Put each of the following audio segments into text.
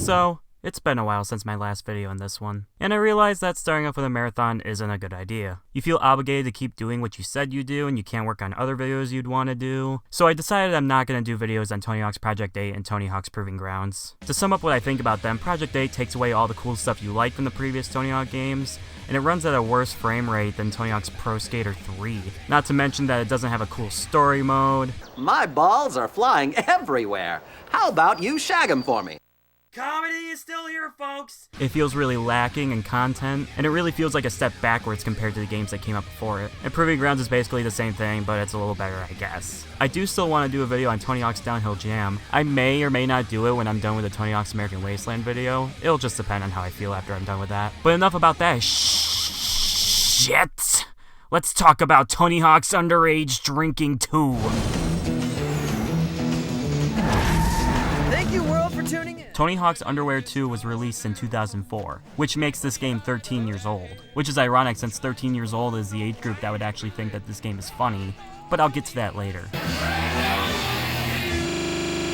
So, it's been a while since my last video in this one, and I realized that starting off with a marathon isn't a good idea. You feel obligated to keep doing what you said you do, and you can't work on other videos you'd want to do. So I decided I'm not going to do videos on Tony Hawk's Project 8 and Tony Hawk's Proving Grounds. To sum up what I think about them, Project 8 takes away all the cool stuff you like from the previous Tony Hawk games, and it runs at a worse frame rate than Tony Hawk's Pro Skater 3. Not to mention that it doesn't have a cool story mode. My balls are flying everywhere. How about you shag 'em for me? Comedy is still here, folks! It feels really lacking in content, and it really feels like a step backwards compared to the games that came up before it. And Proving Grounds is basically the same thing, but it's a little better, I guess. I do still want to do a video on Tony Hawk's Downhill Jam. I may or may not do it when I'm done with the Tony Hawk's American Wasteland video. It'll just depend on how I feel after I'm done with that. But enough about that shit! Let's talk about Tony Hawk's Underage Drinking 2. Thank you, world, for tuning in. Tony Hawk's Underwear 2 was released in 2004, which makes this game 13 years old. Which is ironic since 13 years old is the age group that would actually think that this game is funny, but I'll get to that later.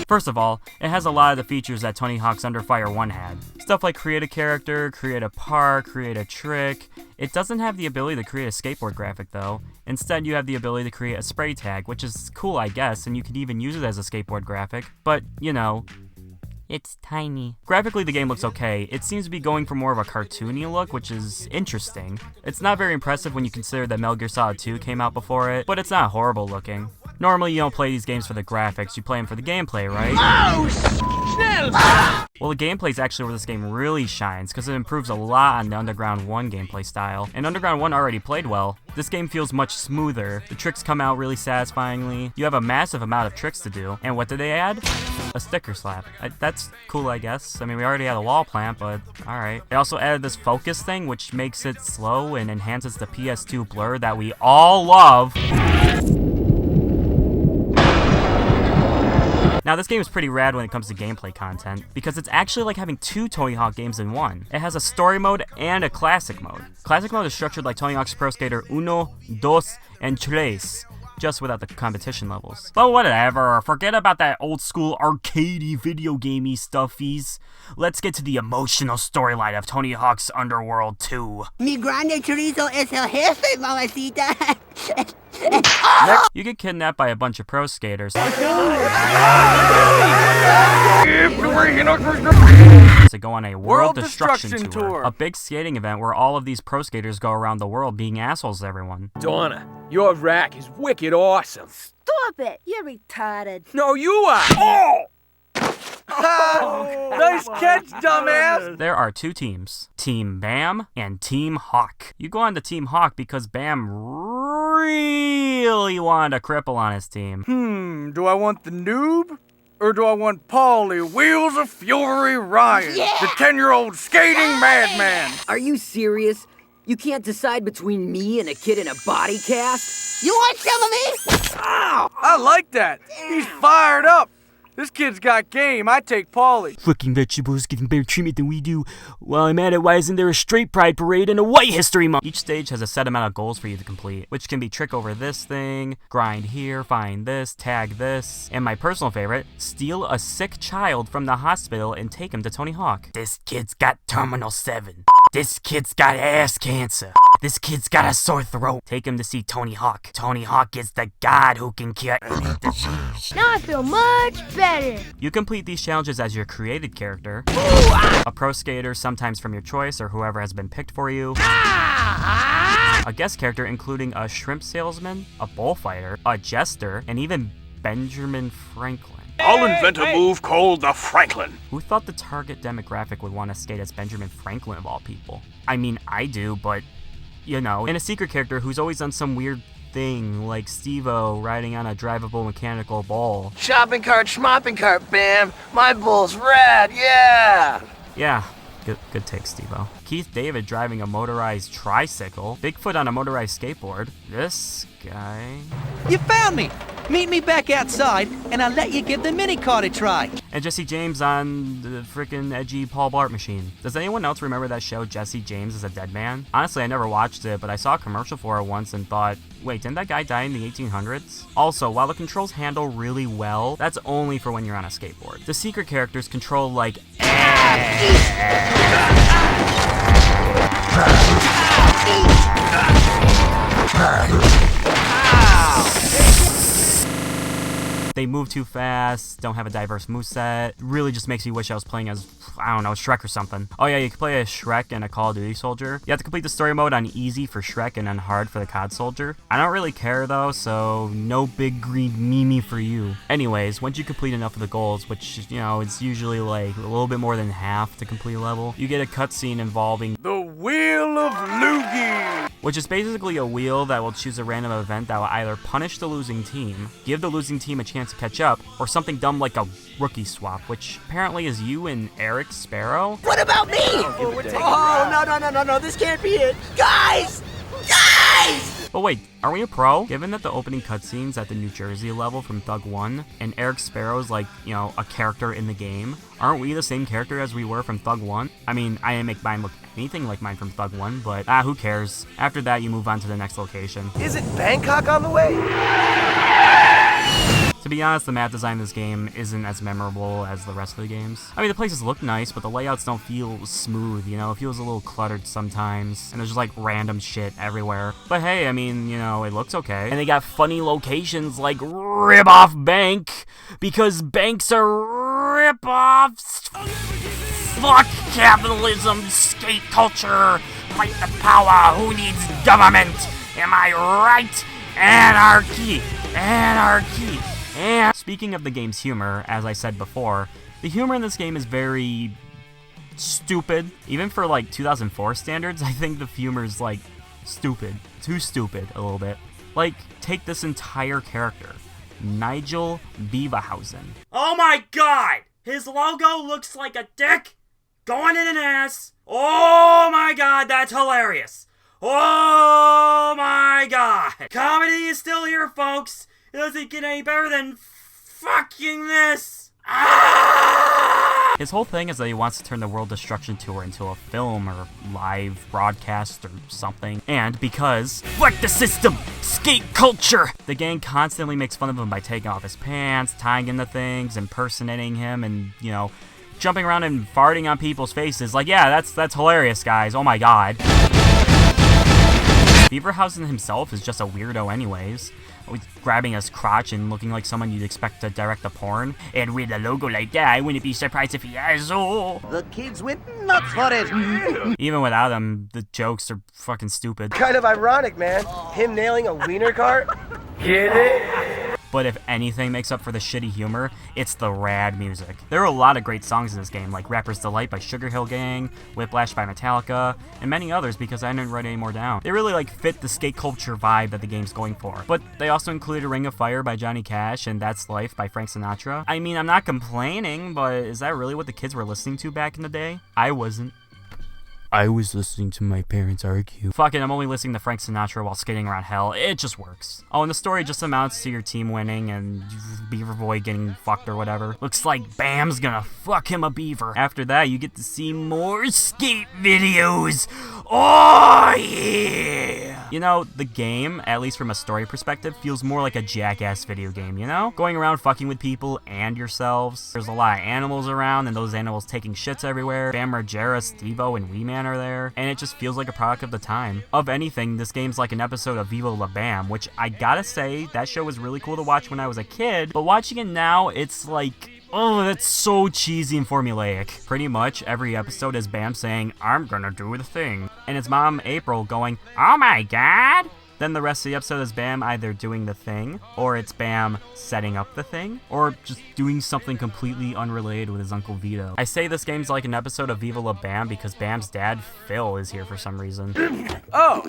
First of all, it has a lot of the features that Tony Hawk's Under Fire 1 had. Stuff like create a character, create a park, create a trick. It doesn't have the ability to create a skateboard graphic though. Instead, you have the ability to create a spray tag, which is cool I guess, and you could even use it as a skateboard graphic, but, you know, it's tiny. Graphically, the game looks okay. It seems to be going for more of a cartoony look, which is interesting. It's not very impressive when you consider that Metal Gear Solid 2 came out before it, but it's not horrible looking. Normally, you don't play these games for the graphics, you play them for the gameplay, right? Oh, schnell! Well, the gameplay is actually where this game really shines, because it improves a lot on the Underground 1 gameplay style, and Underground 1 already played well. This game feels much smoother, the tricks come out really satisfyingly, you have a massive amount of tricks to do, and what did they add? A sticker slap. That's cool, I guess. I mean, we already had a wall plant, but alright. They also added this focus thing, which makes it slow and enhances the PS2 blur that we all love. Now, this game is pretty rad when it comes to gameplay content, because it's actually like having two Tony Hawk games in one. It has a story mode and a classic mode. Classic mode is structured like Tony Hawk's Pro Skater 1, 2, and 3, just without the competition levels. But whatever, forget about that old school arcadey video gamey stuffies. Let's get to the emotional storyline of Tony Hawk's Underworld 2. Mi grande chorizo es el jefe, mamacita. Next, you get kidnapped by a bunch of pro skaters to go on a world destruction tour. A big skating event where all of these pro skaters go around the world being assholes to everyone. Donna, your rack is wicked awesome. Stop it! You're retarded. No, you are! Oh! Nice catch, dumbass! There are two teams, Team Bam and Team Hawk. You go on to Team Hawk because Bam really wanted a cripple on his team. Do I want the noob? Or do I want Paulie, Wheels of Fury Ryan, the 10-year-old skating madman? Are you serious? You can't decide between me and a kid in a body cast? You want some of me? Ow! I like that. He's fired up. This kid's got game. I take Paulie. Fucking vegetables getting better treatment than we do. While I'm at it, why isn't there a straight pride parade and a white history month? Each stage has a set amount of goals for you to complete, which can be trick over this thing, grind here, find this, tag this, and my personal favorite, steal a sick child from the hospital and take him to Tony Hawk. This kid's got Terminal 7. This kid's got ass cancer. This kid's got a sore throat. Take him to see Tony Hawk. Tony Hawk is the god who can cure any disease. Now I feel much better. You complete these challenges as your created character, a pro skater sometimes from your choice or whoever has been picked for you, a guest character including a shrimp salesman, a bullfighter, a jester, and even Benjamin Franklin. I'll invent a move called the Franklin. Who thought the target demographic would want to skate as Benjamin Franklin of all people? I mean, I do, but, you know, and a secret character who's always on some weird thing, like Steve-O riding on a drivable mechanical bull. Shopping cart, schmopping cart, Bam. My bull's rad, yeah. Yeah, good take, Steve-O. Keith David driving a motorized tricycle. Bigfoot on a motorized skateboard. This guy. You found me! Meet me back outside, and I'll let you give the mini cart a try. And Jesse James on the frickin' edgy Paul Blart machine. Does anyone else remember that show, Jesse James is a Dead Man? Honestly, I never watched it, but I saw a commercial for it once and thought, wait, didn't that guy die in the 1800s? Also, while the controls handle really well, that's only for when you're on a skateboard. The secret characters control like They move too fast, don't have a diverse moveset. Really just makes me wish I was playing as, I don't know, Shrek or something. Oh yeah, you can play as Shrek and a Call of Duty soldier. You have to complete the story mode on easy for Shrek and on hard for the COD soldier. I don't really care though, so no big green Mimi for you. Anyways, once you complete enough of the goals, which, you know, it's usually like a little bit more than half to complete a level, you get a cutscene involving The Wheel of Loogie! which is basically a wheel that will choose a random event that will either punish the losing team, give the losing team a chance to catch up, or something dumb like a rookie swap, which apparently is you and Eric Sparrow. What about me? Oh, no, this can't be it. Guys! Guys! But wait, are we a pro? Given that the opening cutscenes at the New Jersey level from Thug 1, and Eric Sparrow's like, you know, a character in the game, aren't we the same character as we were from Thug 1? I mean, I didn't make mine look anything like mine from Thug 1, but who cares? After that, you move on to the next location. Isn't Bangkok on the way? To be honest, the map design in this game isn't as memorable as the rest of the games. I mean, the places look nice, but the layouts don't feel smooth, you know? It feels a little cluttered sometimes, and there's just like random shit everywhere. But hey, I mean, you know, it looks okay. And they got funny locations like Rip-Off Bank, because banks are rip-offs. Fuck capitalism, skate culture, fight the power, who needs government? Am I right? Anarchy! Anarchy! And speaking of the game's humor, as I said before, the humor in this game is very stupid. Even for like 2004 standards, I think the humor's like stupid. Too stupid a little bit. Like, take this entire character, Nigel Beaverhausen. Oh my god! His logo looks like a dick going in an ass. Oh my god, that's hilarious. Oh my god. Comedy is still here, folks. It doesn't get any better than fucking this. Ah! His whole thing is that he wants to turn the World Destruction Tour into a film or live broadcast or something. And because, fuck the system, skate culture, the gang constantly makes fun of him by taking off his pants, tying into things, impersonating him, and, you know, jumping around and farting on people's faces. Like, yeah, that's hilarious, guys. Oh my god. Beaverhausen himself is just a weirdo anyways. Always grabbing his crotch and looking like someone you'd expect to direct a porn. And with a logo like that, I wouldn't be surprised if he has. Oh. The kids went nuts for it. Even without him, the jokes are fucking stupid. Kind of ironic, man. Him nailing a wiener cart. Get it? But if anything makes up for the shitty humor, it's the rad music. There are a lot of great songs in this game, like Rapper's Delight by Sugar Hill Gang, Whiplash by Metallica, and many others because I didn't write any more down. They really like fit the skate culture vibe that the game's going for. But they also included Ring of Fire by Johnny Cash and That's Life by Frank Sinatra. I mean, I'm not complaining, but is that really what the kids were listening to back in the day? I wasn't. I was listening to my parents argue. Fuck it, I'm only listening to Frank Sinatra while skating around hell. It just works. Oh, and the story just amounts to your team winning and Beaver Boy getting fucked or whatever. Looks like Bam's gonna fuck him a beaver. After that, you get to see more skate videos. Oh, yeah! You know, the game, at least from a story perspective, feels more like a Jackass video game, you know? Going around fucking with people and yourselves. There's a lot of animals around, and those animals taking shits everywhere. Bam Margera, Steve-O, and Wee Man are there, and it just feels like a product of the time. Of anything, this game's like an episode of Viva La Bam, which I gotta say, that show was really cool to watch when I was a kid, but watching it now, it's like, oh, that's so cheesy and formulaic. Pretty much every episode is Bam saying, I'm gonna do the thing, and his mom, April, going, oh my god? Then the rest of the episode is Bam either doing the thing, or it's Bam setting up the thing, or just doing something completely unrelated with his Uncle Vito. I say this game's like an episode of Viva La Bam because Bam's dad, Phil, is here for some reason. Oh,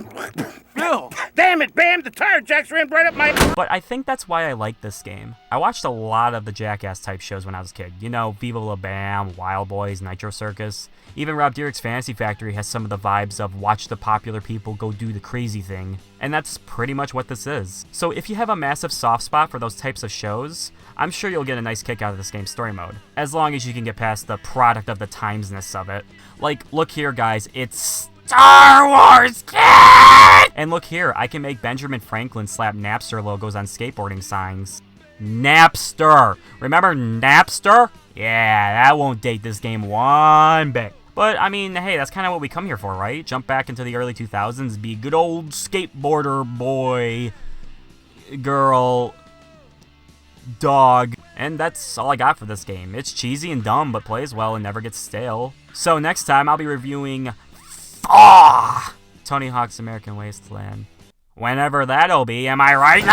Phil! Damn it, Bam! The tire jacks ran right up my... But I think that's why I like this game. I watched a lot of the Jackass type shows when I was a kid. You know, Viva La Bam, Wild Boys, Nitro Circus. Even Rob Dyrdek's Fantasy Factory has some of the vibes of watch the popular people go do the crazy thing. And that's pretty much what this is. So if you have a massive soft spot for those types of shows, I'm sure you'll get a nice kick out of this game's story mode. As long as you can get past the product of the timesness of it. Like, look here guys, it's Star Wars Kid! And look here, I can make Benjamin Franklin slap Napster logos on skateboarding signs. Napster. Remember Napster? Yeah, that won't date this game one bit. But, I mean, hey, that's kind of what we come here for, right? Jump back into the early 2000s, be good old skateboarder boy, girl, dog. And that's all I got for this game. It's cheesy and dumb, but plays well and never gets stale. So next time, I'll be reviewing Tony Hawk's American Wasteland. Whenever that'll be, am I right?